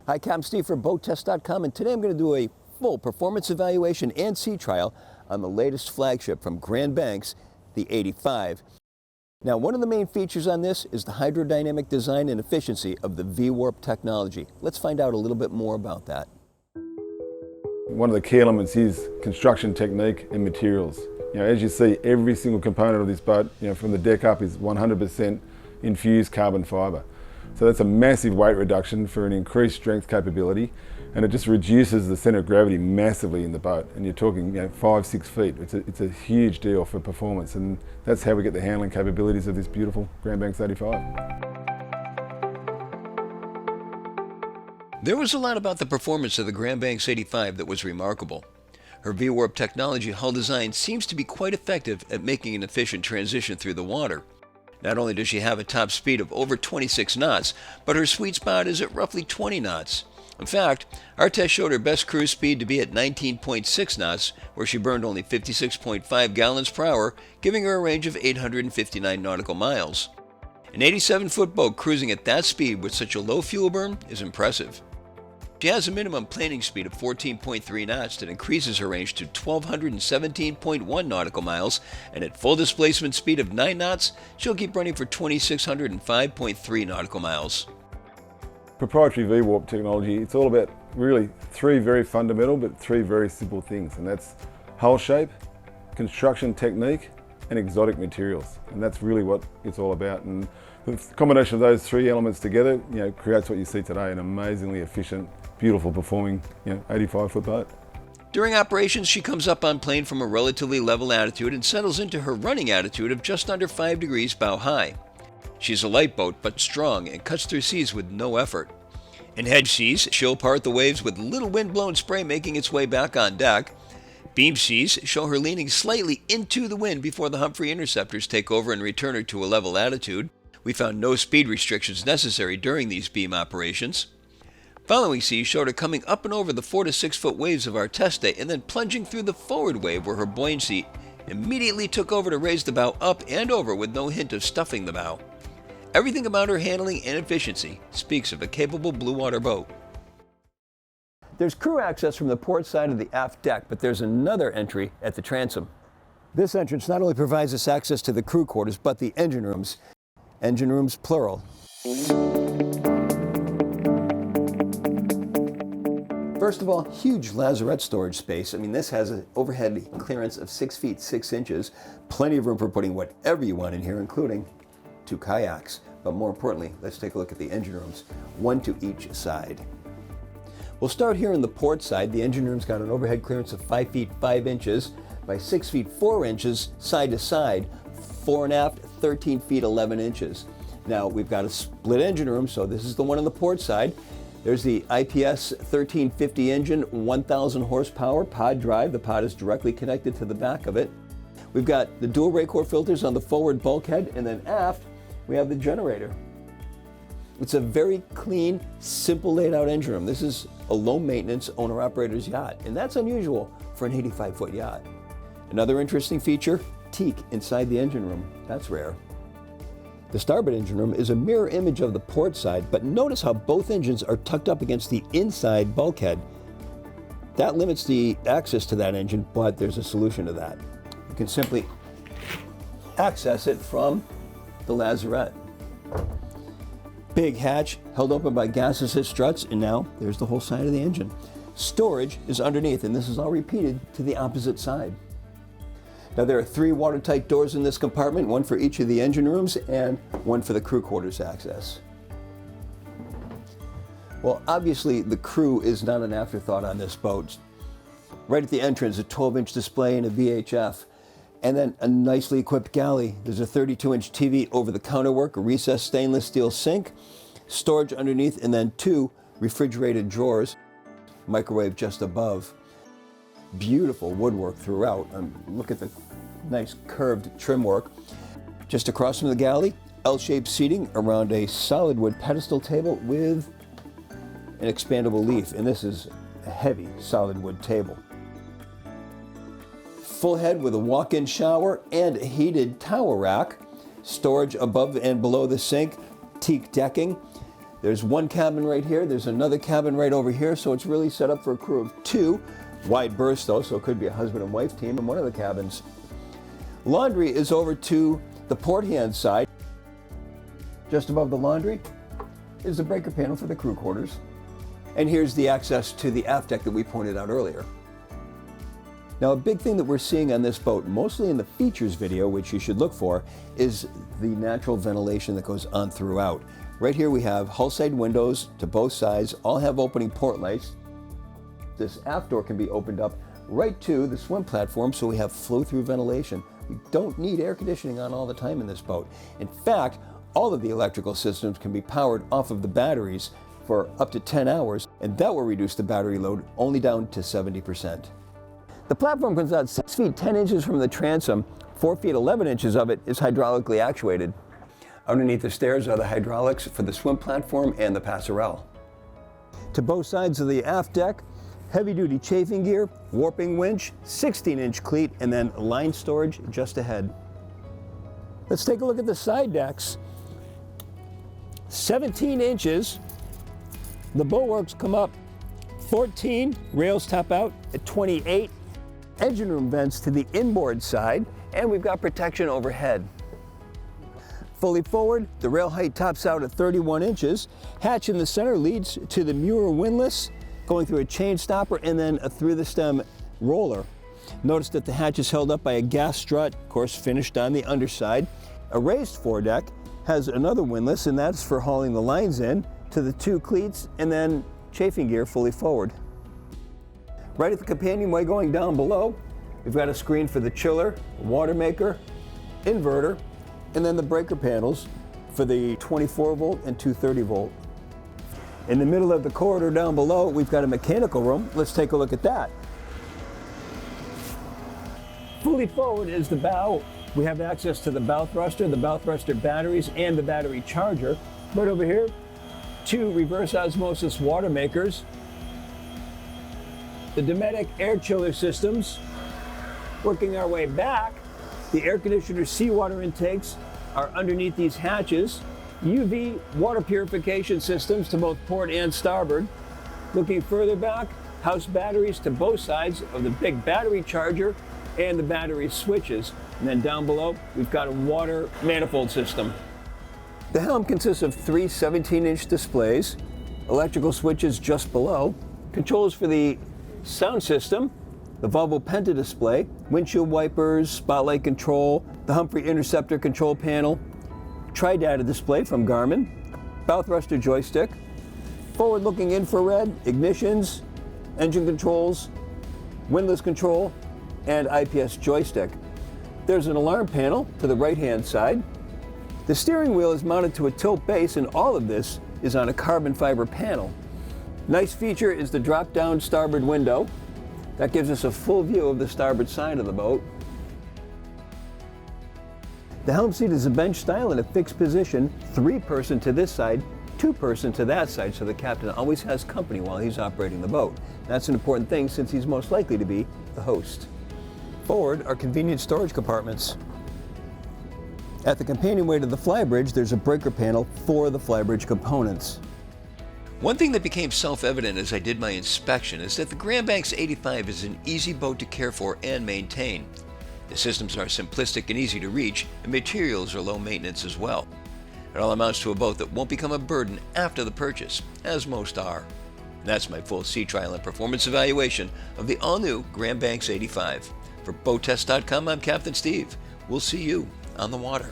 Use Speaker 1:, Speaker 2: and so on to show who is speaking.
Speaker 1: Hi, Captain Steve for BoatTEST.com, and today I'm going to do a full performance evaluation and sea trial on the latest flagship from Grand Banks, the 85. Now, one of the main features on this is the hydrodynamic design and efficiency of the V-Warp technology. Let's find out a little bit more about that.
Speaker 2: One of the key elements is construction technique and materials. As you see, every single component of this boat, from the deck up, is 100% infused carbon fibre. So that's a massive weight reduction for an increased strength capability, and it just reduces the centre of gravity massively in the boat. And you're talking 5-6 feet. It's a huge deal for performance, and that's how we get the handling capabilities of this beautiful Grand Banks 85.
Speaker 1: There was a lot about the performance of the Grand Banks 85 that was remarkable. Her V-Warp technology hull design seems to be quite effective at making an efficient transition through the water. Not only does she have a top speed of over 26 knots, but her sweet spot is at roughly 20 knots. In fact, our test showed her best cruise speed to be at 19.6 knots, where she burned only 56.5 gallons per hour, giving her a range of 859 nautical miles. An 87-foot boat cruising at that speed with such a low fuel burn is impressive. She has a minimum planing speed of 14.3 knots that increases her range to 1,217.1 nautical miles, and at full displacement speed of 9 knots, she'll keep running for 2,605.3 nautical miles.
Speaker 2: Proprietary V-Warp technology, it's all about really three very fundamental but three very simple things, and that's hull shape, construction technique, and exotic materials. And that's really what it's all about. And the combination of those three elements together, creates what you see today, an amazingly efficient, beautiful performing 85-foot boat.
Speaker 1: During operations, she comes up on plane from a relatively level attitude and settles into her running attitude of just under 5 degrees bow high. She's a light boat but strong and cuts through seas with no effort. In hedge seas, she'll part the waves with little wind-blown spray making its way back on deck. Beam seas show her leaning slightly into the wind before the Humphrey interceptors take over and return her to a level attitude. We found no speed restrictions necessary during these beam operations. Following seas showed her coming up and over the 4 to 6 foot waves of our test day and then plunging through the forward wave where her buoyancy immediately took over to raise the bow up and over with no hint of stuffing the bow. Everything about her handling and efficiency speaks of a capable blue water boat. There's crew access from the port side of the aft deck, but there's another entry at the transom. This entrance not only provides us access to the crew quarters, but the engine rooms. Engine rooms, plural. First of all, huge lazarette storage space. This has an overhead clearance of 6 feet 6 inches. Plenty of room for putting whatever you want in here, including 2 kayaks. But more importantly, let's take a look at the engine rooms, 1 to each side. We'll start here on the port side. The engine room's got an overhead clearance of 5 feet 5 inches by 6 feet 4 inches side to side, fore and aft 13 feet 11 inches. Now we've got a split engine room, so this is the one on the port side. There's the IPS 1350 engine, 1,000 horsepower pod drive. The pod is directly connected to the back of it. We've got the dual Raycor filters on the forward bulkhead, and then aft we have the generator. It's a very clean, simple laid out engine room. This is a low maintenance owner-operator's yacht, and that's unusual for an 85-foot yacht. Another interesting feature, teak inside the engine room. That's rare. The starboard engine room is a mirror image of the port side, but notice how both engines are tucked up against the inside bulkhead. That limits the access to that engine, but there's a solution to that. You can simply access it from the lazarette. Big hatch held open by gas assist struts, and now there's the whole side of the engine. Storage is underneath, and this is all repeated to the opposite side. Now there are 3 watertight doors in this compartment, 1 for each of the engine rooms and 1 for the crew quarters access. Well, obviously the crew is not an afterthought on this boat. Right at the entrance, a 12-inch display and a VHF, and then a nicely equipped galley. There's a 32-inch TV over the counterwork, a recessed stainless steel sink, storage underneath, and then 2 refrigerated drawers, microwave just above. Beautiful woodwork throughout. Look at the nice curved trim work. Just across from the galley, L-shaped seating around a solid wood pedestal table with an expandable leaf, and this is a heavy solid wood table. Full head with a walk-in shower and a heated towel rack. Storage above and below the sink, teak decking. There's one cabin right here, there's another cabin right over here, so it's really set up for a crew of 2. Wide berths though, so it could be a husband and wife team in one of the cabins. Laundry is over to the port hand side. Just above the laundry is the breaker panel for the crew quarters. And here's the access to the aft deck that we pointed out earlier. Now, a big thing that we're seeing on this boat, mostly in the features video, which you should look for, is the natural ventilation that goes on throughout. Right here we have hull side windows to both sides, all have opening port lights. This aft door can be opened up right to the swim platform, so we have flow-through ventilation. We don't need air conditioning on all the time in this boat. In fact, all of the electrical systems can be powered off of the batteries for up to 10 hours, and that will reduce the battery load only down to 70%. The platform comes out 6 feet 10 inches from the transom. 4 feet 11 inches of it is hydraulically actuated. Underneath the stairs are the hydraulics for the swim platform and the passerelle. To both sides of the aft deck, heavy-duty chafing gear, warping winch, 16-inch cleat, and then line storage just ahead. Let's take a look at the side decks. 17 inches. The bulwarks come up 14, rails top out at 28. Engine room vents to the inboard side, and we've got protection overhead. Fully forward, the rail height tops out at 31 inches. Hatch in the center leads to the Muir windlass, going through a chain stopper and then a through the stem roller. Notice that the hatch is held up by a gas strut, of course finished on the underside. A raised foredeck has another windlass, and that's for hauling the lines in to the 2 cleats and then chafing gear fully forward. Right at the companionway going down below, we've got a screen for the chiller, water maker, inverter, and then the breaker panels for the 24 volt and 230 volt. In the middle of the corridor down below, we've got a mechanical room. Let's take a look at that. Fully forward is the bow. We have access to the bow thruster batteries, and the battery charger. Right over here, 2 reverse osmosis water makers. The Dometic air chiller systems. Working our way back, the air conditioner seawater intakes are underneath these hatches. UV water purification systems to both port and starboard. Looking further back, house batteries to both sides of the big battery charger and the battery switches. And then down below, we've got a water manifold system. The helm consists of 3 17-inch displays, electrical switches just below, controls for the sound system, the Volvo Penta display, windshield wipers, spotlight control, the Humphrey interceptor control panel, tri-data display from Garmin, bow thruster joystick, forward-looking infrared, ignitions, engine controls, windlass control, and IPS joystick. There's an alarm panel to the right-hand side. The steering wheel is mounted to a tilt base, and all of this is on a carbon fiber panel. Nice feature is the drop-down starboard window. That gives us a full view of the starboard side of the boat. The helm seat is a bench style in a fixed position, 3-person to this side, 2-person to that side, so the captain always has company while he's operating the boat. That's an important thing since he's most likely to be the host. Forward are convenient storage compartments. At the companionway to the flybridge, there's a breaker panel for the flybridge components.
Speaker 3: One thing that became self-evident as I did my inspection is that the Grand Banks 85 is an easy boat to care for and maintain. The systems are simplistic and easy to reach, and materials are low maintenance as well. It all amounts to a boat that won't become a burden after the purchase, as most are. And that's my full sea trial and performance evaluation of the all-new Grand Banks 85. For BoatTEST.com, I'm Captain Steve. We'll see you on the water.